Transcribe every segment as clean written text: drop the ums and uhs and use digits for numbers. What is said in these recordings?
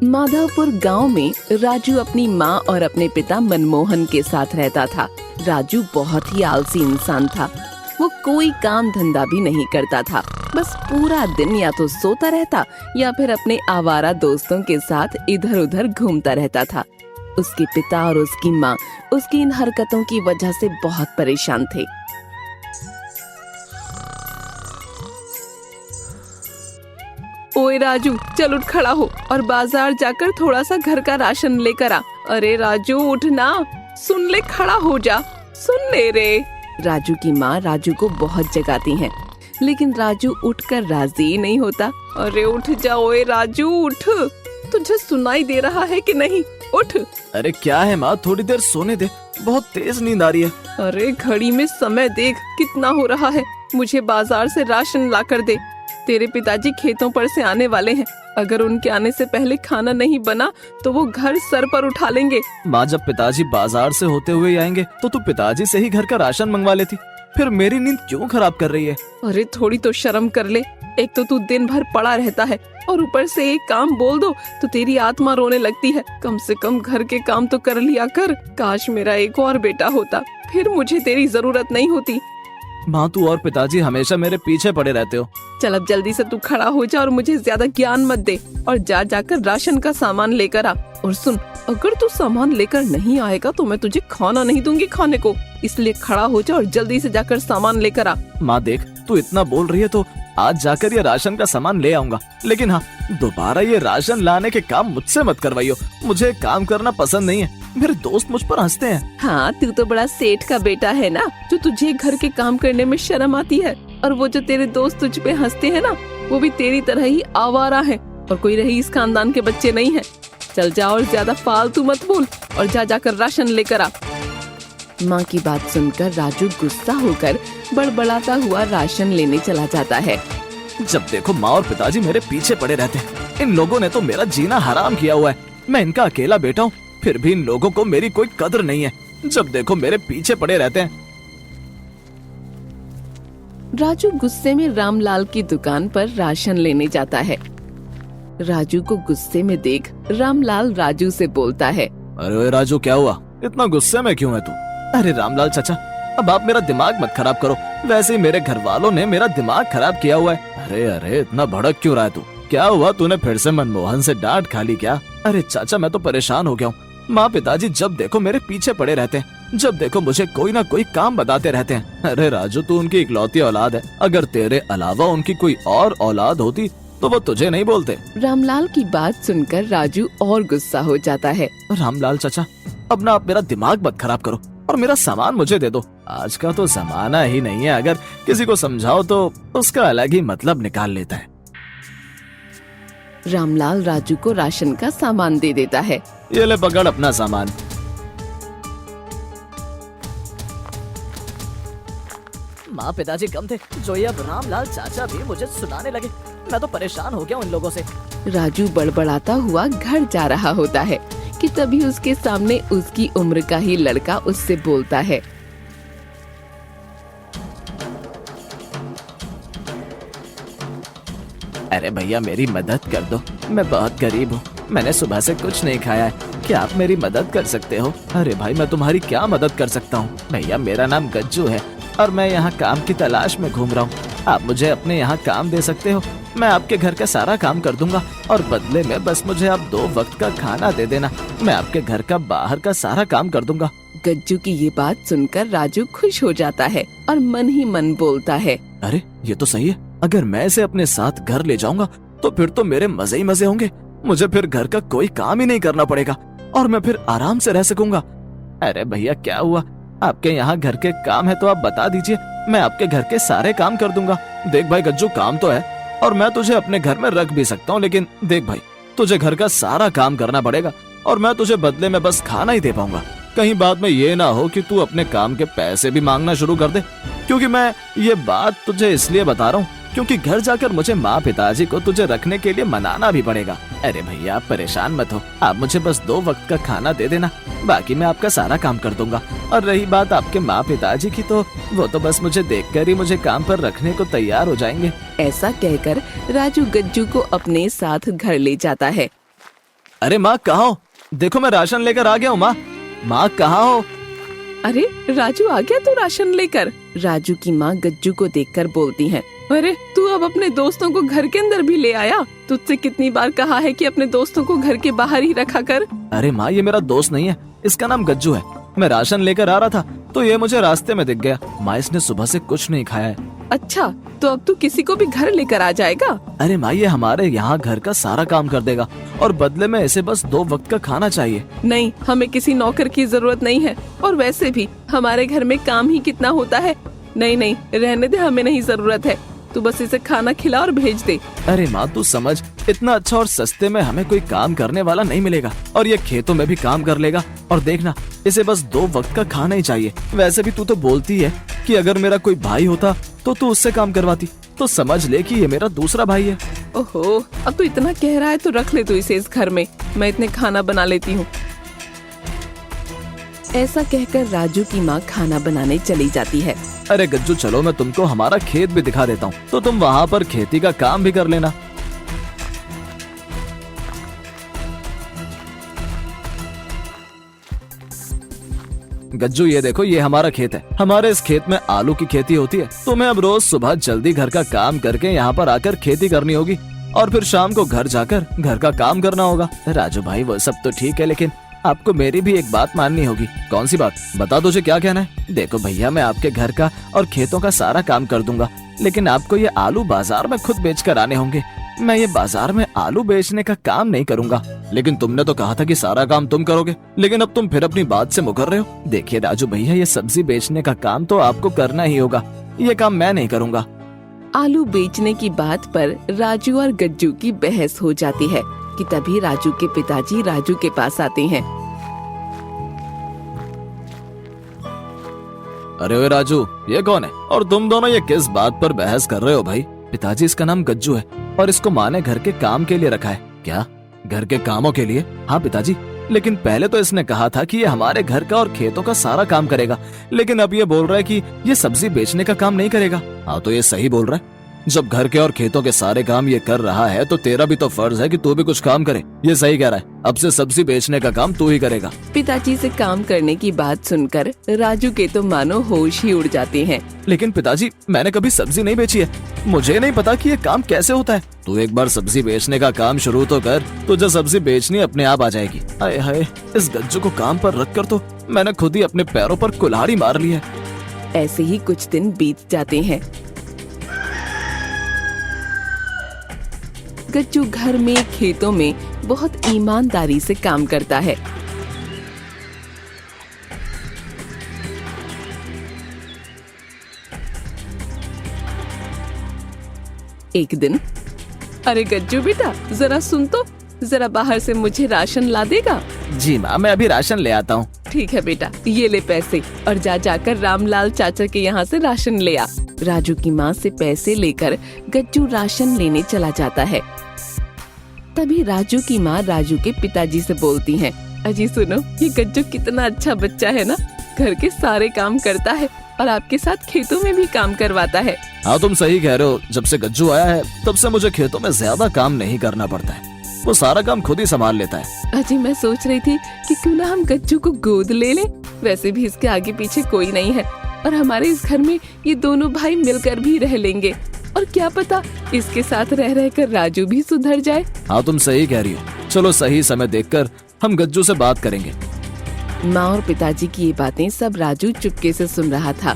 माधवपुर गांव में राजू अपनी माँ और अपने पिता मनमोहन के साथ रहता था। राजू बहुत ही आलसी इंसान था। वो कोई काम धंधा भी नहीं करता था, बस पूरा दिन या तो सोता रहता या फिर अपने आवारा दोस्तों के साथ इधर उधर घूमता रहता था। उसके पिता और उसकी माँ उसकी इन हरकतों की वजह से बहुत परेशान थे। ओए राजू, चल उठ खड़ा हो और बाजार जाकर थोड़ा सा घर का राशन लेकर आ। अरे राजू उठ ना, सुन ले, खड़ा हो जा, सुन ले रे। राजू की माँ राजू को बहुत जगाती हैं, लेकिन राजू उठकर राजी नहीं होता। अरे उठ जा ओए राजू, उठ, तुझे सुनाई दे रहा है कि नहीं? उठ। अरे क्या है माँ, थोड़ी देर सोने दे, बहुत तेज नींद आ रही है। अरे घड़ी में समय देख कितना हो रहा है, मुझे बाजार से राशन ला कर दे। तेरे पिताजी खेतों पर से आने वाले हैं, अगर उनके आने से पहले खाना नहीं बना तो वो घर सर पर उठा लेंगे। माँ, जब पिताजी बाजार से होते हुए आएंगे तो तू पिताजी से ही घर का राशन मंगवा लेती, फिर मेरी नींद क्यों खराब कर रही है? अरे थोड़ी तो शर्म कर ले, एक तो तू दिन भर पड़ा रहता है और ऊपर से एक काम बोल दो तो तेरी आत्मा रोने लगती है। कम से कम घर के काम तो कर लिया कर। काश मेरा एक और बेटा होता, फिर मुझे तेरी जरूरत नहीं होती। माँ, तू और पिताजी हमेशा मेरे पीछे पड़े रहते हो। चल अब जल्दी से तू खड़ा हो जा और मुझे ज्यादा ज्ञान मत दे, और जाकर राशन का सामान लेकर आ। और सुन, अगर तू सामान लेकर नहीं आएगा तो मैं तुझे खाना नहीं दूंगी खाने को, इसलिए खड़ा हो जा और जल्दी से जाकर सामान लेकर आ। माँ देख, तू इतना बोल रही है तो आज जाकर ये राशन का सामान ले आऊंगा, लेकिन हाँ, दोबारा ये राशन लाने के काम मुझसे मत करवाइयो। मुझे काम करना पसंद नहीं है, मेरे दोस्त मुझ पर हंसते हैं। हाँ, तू तो बड़ा सेठ का बेटा है ना, जो तुझे घर के काम करने में शर्म आती है। और वो जो तेरे दोस्त तुझ पे हंसते हैं ना, वो भी तेरी तरह ही आवारा है और कोई रईस खानदान के बच्चे नहीं है। चल जा और ज्यादा फालतू मत बोल और जाकर राशन लेकर आ। माँ की बात सुनकर राजू गुस्सा होकर बड़बड़ाता हुआ राशन लेने चला जाता है। जब देखो माँ और पिताजी मेरे पीछे पड़े रहते हैं। इन लोगों ने तो मेरा जीना हराम किया हुआ है। मैं इनका अकेला बेटा हूँ, फिर भी इन लोगों को मेरी कोई कदर नहीं है। जब देखो मेरे पीछे पड़े रहते हैं। राजू गुस्से में रामलाल की दुकान पर राशन लेने जाता है। राजू को गुस्से में देख रामलाल राजू से बोलता है, अरे राजू, क्या हुआ, इतना गुस्से में क्यों है तू? अरे रामलाल चाचा, अब आप मेरा दिमाग मत खराब करो, वैसे ही मेरे घर वालों ने मेरा दिमाग खराब किया हुआ है। अरे इतना भड़क क्यों रहा है तू? क्या हुआ, तूने फिर से मनमोहन से डांट खा ली क्या? अरे चाचा, मैं तो परेशान हो गया हूँ। माँ पिताजी जब देखो मेरे पीछे पड़े रहते हैं, जब देखो मुझे कोई ना कोई काम बताते रहते हैं। अरे राजू, तू उनकी इकलौती औलाद है, अगर तेरे अलावा उनकी कोई और औलाद होती तो वो तुझे नहीं बोलते। रामलाल की बात सुनकर राजू और गुस्सा हो जाता है। रामलाल चाचा, अब ना आप मेरा दिमाग मत खराब करो और मेरा सामान मुझे दे दो। आज का तो जमाना ही नहीं है, अगर किसी को समझाओ तो उसका अलग ही मतलब निकाल लेता है। रामलाल राजू को राशन का सामान दे देता है। ये ले पकड़ अपना सामान। माँ पिताजी कम थे जो ये अब रामलाल चाचा भी मुझे सुनाने लगे। मैं तो परेशान हो गया हूँ इन लोगों से। राजू बड़बड़ाता हुआ घर जा रहा होता है कि तभी उसके सामने उसकी उम्र का ही लड़का उससे बोलता है, अरे भैया, मेरी मदद कर दो, मैं बहुत गरीब हूँ, मैंने सुबह से कुछ नहीं खाया है, क्या आप मेरी मदद कर सकते हो? अरे भाई, मैं तुम्हारी क्या मदद कर सकता हूँ? भैया, मेरा नाम गज्जू है और मैं यहाँ काम की तलाश में घूम रहा हूँ। आप मुझे अपने यहाँ काम दे सकते हो? मैं आपके घर का सारा काम कर दूंगा और बदले में बस मुझे आप 2 वक्त का खाना दे देना। मैं आपके घर का बाहर का सारा काम कर दूंगा। गज्जू की ये बात सुनकर राजू खुश हो जाता है और मन ही मन बोलता है, अरे ये तो सही है, अगर मैं इसे अपने साथ घर ले जाऊंगा तो फिर तो मेरे मजे ही मजे होंगे। मुझे फिर घर का कोई काम ही नहीं करना पड़ेगा और मैं फिर आराम से रह सकूंगा। अरे भैया, क्या हुआ, आपके यहाँ घर के काम है तो आप बता दीजिए, मैं आपके घर के सारे काम कर दूंगा। देख भाई गज्जू, काम तो है और मैं तुझे अपने घर में रख भी सकता हूँ, लेकिन देख भाई, तुझे घर का सारा काम करना पड़ेगा और मैं तुझे बदले में बस खाना ही दे पाऊंगा। कहीं बाद में ये ना हो कि तू अपने काम के पैसे भी मांगना शुरू कर दे, क्योंकि मैं ये बात तुझे इसलिए बता रहा हूँ क्योंकि घर जाकर मुझे माँ पिताजी को तुझे रखने के लिए मनाना भी पड़ेगा। अरे भैया, आप परेशान मत हो, आप मुझे बस 2 वक्त का खाना दे देना, बाकी मैं आपका सारा काम कर दूंगा। और रही बात आपके माँ पिताजी की, तो वो तो बस मुझे देखकर ही मुझे काम पर रखने को तैयार हो जाएंगे। ऐसा कहकर राजू गज्जू को अपने साथ घर ले जाता है। अरे माँ कहाँ हो? देखो मैं राशन लेकर आ गया हूँ। माँ माँ कहाँ हो? अरे राजू आ गया तू राशन लेकर। राजू की माँ गज्जू को देखकर बोलती है, अरे तू अब अपने दोस्तों को घर के अंदर भी ले आया। तुझसे कितनी बार कहा है कि अपने दोस्तों को घर के बाहर ही रखा कर। अरे माँ ये मेरा दोस्त नहीं है, इसका नाम गज्जू है। मैं राशन लेकर आ रहा था तो ये मुझे रास्ते में दिख गया। माँ इसने सुबह से कुछ नहीं खाया है। अच्छा तो अब तू किसी को भी घर लेकर आ जाएगा? अरे माँ ये हमारे यहाँ घर का सारा काम कर देगा और बदले में इसे बस 2 वक्त का खाना चाहिए। नहीं, हमें किसी नौकर की जरूरत नहीं है। और वैसे भी हमारे घर में काम ही कितना होता है। नहीं नहीं रहने दे, हमें नहीं जरूरत है। तू बस इसे खाना खिला और भेज दे। अरे माँ तू समझ, इतना अच्छा और सस्ते में हमें कोई काम करने वाला नहीं मिलेगा और ये खेतों में भी काम कर लेगा। और देखना इसे बस 2 वक्त का खाना ही चाहिए। वैसे भी तू तो बोलती है कि अगर मेरा कोई भाई होता तो तू उससे काम करवाती, तो समझ ले कि ये मेरा दूसरा भाई है। ओहो, अब तू इतना कह रहा है तो रख ले तू इसे इस घर में। मैं इतने खाना बना लेती हूँ। ऐसा कहकर राजू की माँ खाना बनाने चली जाती है। अरे गज्जू चलो मैं तुमको हमारा खेत भी दिखा देता हूँ, तो तुम वहाँ पर खेती का काम भी कर लेना। गज्जू ये देखो ये हमारा खेत है। हमारे इस खेत में आलू की खेती होती है। तुम्हें अब रोज सुबह जल्दी घर का काम करके यहाँ पर आकर खेती करनी होगी और फिर शाम को घर जाकर घर का काम करना होगा। राजू भाई वो सब तो ठीक है, लेकिन आपको मेरी भी एक बात माननी होगी। कौन सी बात? बता तुझे क्या कहना है। देखो भैया मैं आपके घर का और खेतों का सारा काम कर दूंगा, लेकिन आपको ये आलू बाजार में खुद बेच कर आने होंगे। मैं ये बाजार में आलू बेचने का काम नहीं करूंगा। लेकिन तुमने तो कहा था कि सारा काम तुम करोगे, लेकिन अब तुम फिर अपनी बात से मुकर रहे हो। देखिए राजू भैया ये सब्जी बेचने का काम तो आपको करना ही होगा, ये काम मैं नहीं करूंगा। आलू बेचने की बात पर राजू और गज्जू की बहस हो जाती है कि तभी राजू के पिताजी राजू के पास आते हैं। अरे ओए राजू ये कौन है और तुम दोनों ये किस बात पर बहस कर रहे हो भाई? पिताजी इसका नाम गज्जू है और इसको माँ ने घर के काम के लिए रखा है। क्या घर के कामों के लिए? हाँ पिताजी, लेकिन पहले तो इसने कहा था कि ये हमारे घर का और खेतों का सारा काम करेगा, लेकिन अब ये बोल रहा है कि ये सब्जी बेचने का काम नहीं करेगा। हाँ तो ये सही बोल रहा है। जब घर के और खेतों के सारे काम ये कर रहा है तो तेरा भी तो फर्ज है कि तू भी कुछ काम करे। ये सही कह रहा है, अब से सब्जी बेचने का काम तू ही करेगा। पिताजी से काम करने की बात सुनकर राजू के तो मानो होश ही उड़ जाते हैं। लेकिन पिताजी मैंने कभी सब्जी नहीं बेची है, मुझे नहीं पता कि ये काम कैसे होता है। तू एक बार सब्जी बेचने का काम शुरू तो कर, तुझे सब्जी बेचनी अपने आप आ जाएगी। हाय हाय इस गज्जू को काम पर रख कर तो मैंने खुद ही अपने पैरों पर कुल्हाड़ी मार ली है। ऐसे ही कुछ दिन बीत जाते हैं। गज्जू घर में खेतों में बहुत ईमानदारी से काम करता है। एक दिन, अरे गज्जू बेटा जरा सुन तो, जरा बाहर से मुझे राशन ला देगा? जी माँ मैं अभी राशन ले आता हूँ। ठीक है बेटा, ये ले पैसे और जाकर रामलाल चाचा के यहाँ से राशन ले आ। राजू की माँ से पैसे लेकर गज्जू राशन लेने चला जाता है। तभी राजू की माँ राजू के पिताजी से बोलती हैं, अजी सुनो ये गज्जू कितना अच्छा बच्चा है ना, घर के सारे काम करता है और आपके साथ खेतों में भी काम करवाता है। हाँ तुम सही कह रहे हो, जब से गज्जू आया है तब से मुझे खेतों में ज्यादा काम नहीं करना पड़ता है, वो सारा काम खुद ही संभाल लेता है। अजी मैं सोच रही थी कि क्यों ना हम गज्जू को गोद ले लें। वैसे भी इसके आगे पीछे कोई नहीं है और हमारे इस घर में ये दोनों भाई मिलकर भी रह लेंगे और क्या पता इसके साथ रह रहकर राजू भी सुधर जाए। हाँ तुम सही कह रही हो, चलो सही समय देखकर हम गज्जू से बात करेंगे। माँ और पिताजी की ये बातें सब राजू चुपके से सुन रहा था।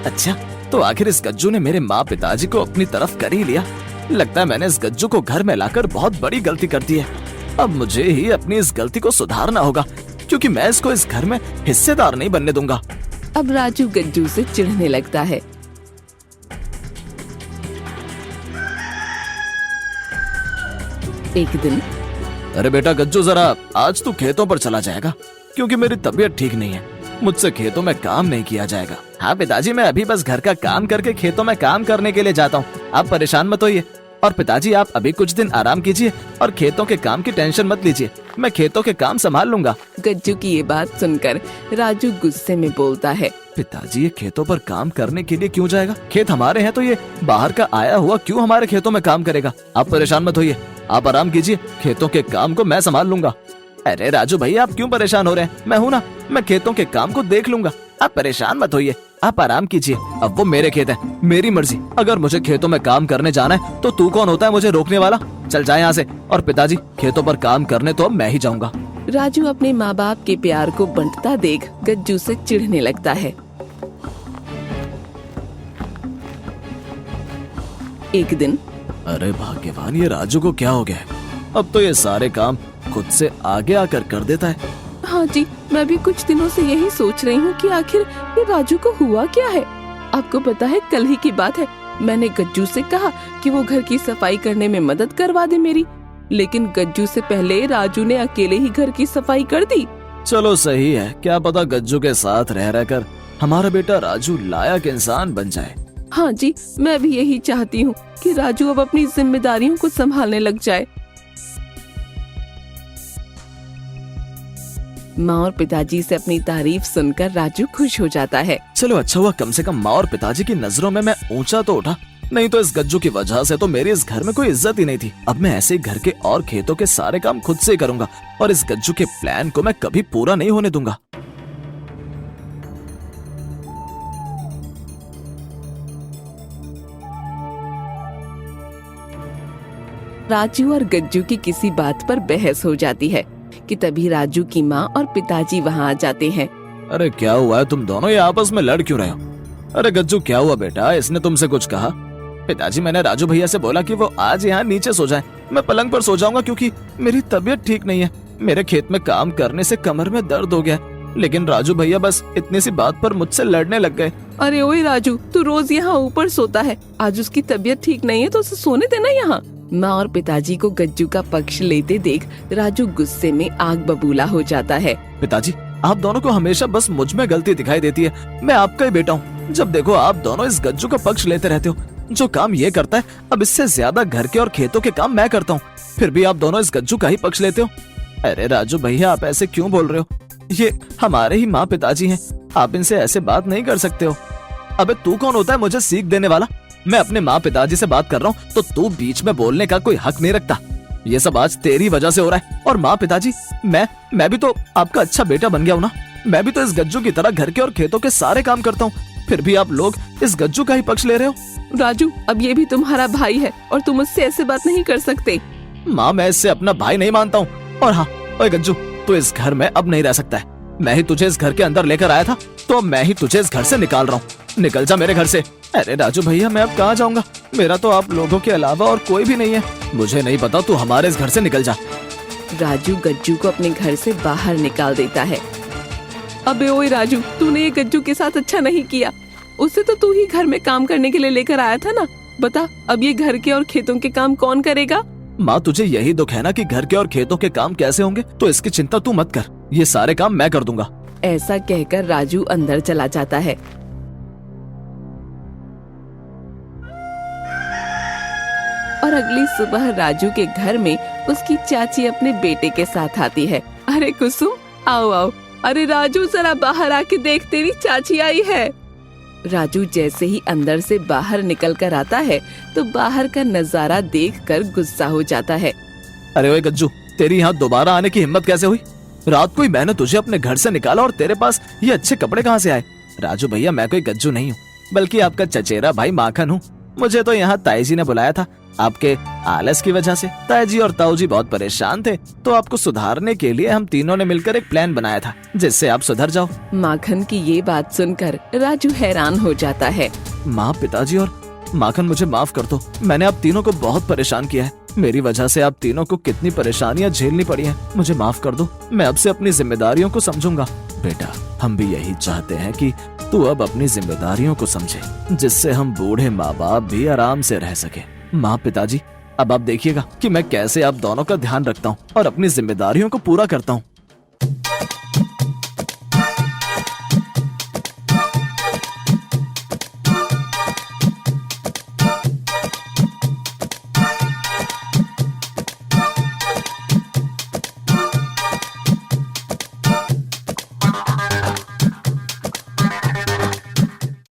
अच्छा तो आखिर इस गज्जू ने मेरे माँ पिताजी को अपनी तरफ कर ही लिया। लगता है मैंने इस गज्जू को घर में लाकर बहुत बड़ी गलती कर दी है। अब मुझे ही अपनी इस गलती को सुधारना होगा, क्योंकि मैं इसको इस घर में हिस्सेदार नहीं बनने दूंगा। अब राजू गज्जू से चिढ़ने लगता है। एक दिन, अरे बेटा गज्जू जरा आज तू खेतों पर चला जाएगा, क्योंकि मेरी तबीयत ठीक नहीं है, मुझसे खेतों में काम नहीं किया जाएगा। हाँ पिताजी मैं अभी बस घर का काम करके खेतों में काम करने के लिए जाता हूँ, आप परेशान मत होइए। और पिताजी आप अभी कुछ दिन आराम कीजिए और खेतों के काम की टेंशन मत लीजिए, मैं खेतों के काम संभाल लूंगा। गज्जू की ये बात सुनकर राजू गुस्से में बोलता है। पिताजी ये खेतों पर काम करने के लिए क्यों जाएगा? खेत हमारे हैं तो ये बाहर का आया हुआ क्यों हमारे खेतों में काम करेगा? आप परेशान मत होइए, आप आराम कीजिए, खेतों के काम को मैं संभाल लूंगा। अरे राजू भाई आप क्यों परेशान हो रहे हैं? मैं हूँ ना, मैं खेतों के काम को देख लूंगा, आप परेशान मत होइए, आप आराम कीजिए। अब वो मेरे खेत है, मेरी मर्जी, अगर मुझे खेतों में काम करने जाना है तो तू कौन होता है मुझे रोकने वाला? चल जाए यहाँ से। और पिताजी खेतों पर काम करने तो अब मैं ही जाऊंगा। राजू अपने माँ बाप के प्यार को बंटता देख गज्जू से चिढ़ने लगता है। एक दिन, अरे भाग्यवान, ये राजू को क्या हो गया है? अब तो ये सारे काम खुद से आगे आकर कर देता है। हाँ जी, मैं भी कुछ दिनों से यही सोच रही हूँ कि आखिर ये राजू को हुआ क्या है। आपको पता है, कल ही की बात है, मैंने गज्जू से कहा कि वो घर की सफाई करने में मदद करवा दे मेरी, लेकिन गज्जू से पहले राजू ने अकेले ही घर की सफाई कर दी। चलो सही है, क्या पता गज्जू के साथ रह रहकर हमारा बेटा राजू लायक इंसान बन जाए। हाँ जी, मैं भी यही चाहती हूँ कि राजू अब अपनी जिम्मेदारियों को संभालने लग जाए। माँ और पिताजी से अपनी तारीफ सुनकर राजू खुश हो जाता है। चलो अच्छा हुआ, कम से कम माँ और पिताजी की नजरों में मैं ऊंचा तो उठा, नहीं तो इस गज्जू की वजह से तो मेरी इस घर में कोई इज्जत ही नहीं थी। अब मैं ऐसे ही घर के और खेतों के सारे काम खुद से करूंगा और इस गज्जू के प्लान को मैं कभी पूरा नहीं होने दूंगा। राजू और गज्जू की किसी बात पर बहस हो जाती है कि तभी राजू की माँ और पिताजी वहाँ आ जाते हैं। अरे क्या हुआ है, तुम दोनों ये आपस में लड़ क्यों रहे हो? अरे गज्जू क्या हुआ बेटा, इसने तुमसे कुछ कहा? पिताजी मैंने राजू भैया से बोला कि वो आज यहाँ नीचे सो जाएं, मैं पलंग पर सो जाऊंगा क्योंकि मेरी तबीयत ठीक नहीं है। मेरे खेत में काम करने से कमर में दर्द हो गया, लेकिन राजू भैया बस इतनी सी बात पर मुझसे लड़ने लग गए। अरे ओए राजू, तू रोज यहाँ ऊपर सोता है, आज उसकी तबीयत ठीक नहीं है तो उसे सोने देना यहाँ। माँ और पिताजी को गज्जू का पक्ष लेते देख राजू गुस्से में आग बबूला हो जाता है। पिताजी आप दोनों को हमेशा बस मुझ में गलती दिखाई देती है, मैं आपका ही बेटा हूँ। जब देखो आप दोनों इस गज्जू का पक्ष लेते रहते हो। जो काम ये करता है अब इससे ज्यादा घर के और खेतों के काम मैं करता हूँ, फिर भी आप दोनों इस गज्जू का ही पक्ष लेते हो। अरे राजू भैया आप ऐसे क्यों बोल रहे हो? ये हमारे ही माँ पिताजी हैं, आप इनसे ऐसे बात नहीं कर सकते हो। अबे तू कौन होता है मुझे सीख देने वाला? मैं अपने माँ पिताजी से बात कर रहा हूँ तो तू बीच में बोलने का कोई हक नहीं रखता। ये सब आज तेरी वजह से हो रहा है। और माँ पिताजी, मैं भी तो आपका अच्छा बेटा बन गया हूँ ना। मैं भी तो इस गज्जू की तरह घर के और खेतों के सारे काम करता हूँ, फिर भी आप लोग इस गज्जू का ही पक्ष ले रहे हो। राजू अब ये भी तुम्हारा भाई है और तुम उससे ऐसे बात नहीं कर सकते। माँ मैं इससे अपना भाई नहीं मानता हूँ। और हाँ ओए गज्जू, तू इस घर में अब नहीं रह सकता है। मैं ही तुझे इस घर के अंदर लेकर आया था, तो अब मैं ही तुझे इस घर से निकाल रहा हूँ। निकल जा मेरे घर से। अरे राजू भैया मैं अब कहाँ जाऊँगा? मेरा तो आप लोगों के अलावा और कोई भी नहीं है। मुझे नहीं पता, तू हमारे इस घर से निकल जा। राजू गज्जू को अपने घर से बाहर निकाल देता है। अबे ओए राजू, तूने ये गज्जू के साथ अच्छा नहीं किया। उसे तो तू ही घर में काम करने के लिए लेकर आया था ना। बता अब ये घर के और खेतों के काम कौन करेगा? माँ तुझे यही दुख है ना कि घर के और खेतों के काम कैसे होंगे, तो इसकी चिंता तू मत कर, ये सारे काम मैं कर दूंगा। ऐसा कहकर राजू अंदर चला जाता है। और अगली सुबह राजू के घर में उसकी चाची अपने बेटे के साथ आती है। अरे कुसुम आओ आओ। अरे राजू जरा बाहर आके देख, तेरी चाची आई है। राजू जैसे ही अंदर से बाहर निकल कर आता है तो बाहर का नजारा देखकर गुस्सा हो जाता है। अरे ओए गज्जू, तेरी यहाँ दोबारा आने की हिम्मत कैसे हुई? रात को ही मैंने तुझे अपने घर से निकाला और तेरे पास ये अच्छे कपड़े कहाँ से आए? राजू भैया मैं कोई गज्जू नहीं हूँ, बल्कि आपका चचेरा भाई माखन हूँ। मुझे तो यहाँ ताई जी ने बुलाया था, आपके आलस की वजह से ताई जी और ताऊ जी बहुत परेशान थे, तो आपको सुधारने के लिए हम तीनों ने मिलकर एक प्लान बनाया था जिससे आप सुधर जाओ। माखन की ये बात सुनकर राजू हैरान हो जाता है। माँ पिताजी और माखन मुझे माफ कर दो, मैंने आप तीनों को बहुत परेशान किया है। मेरी वजह से आप तीनों को कितनी परेशानियाँ झेलनी पड़ी हैं, मुझे माफ कर दो। मैं अब से अपनी जिम्मेदारियों को समझूंगा। बेटा हम भी यही चाहते हैं कि तू अब अपनी जिम्मेदारियों को समझे, जिससे हम बूढ़े माँ बाप भी आराम से रह सके। माँ पिताजी अब आप देखिएगा कि मैं कैसे आप दोनों का ध्यान रखता हूँ और अपनी जिम्मेदारियों को पूरा करता हूँ।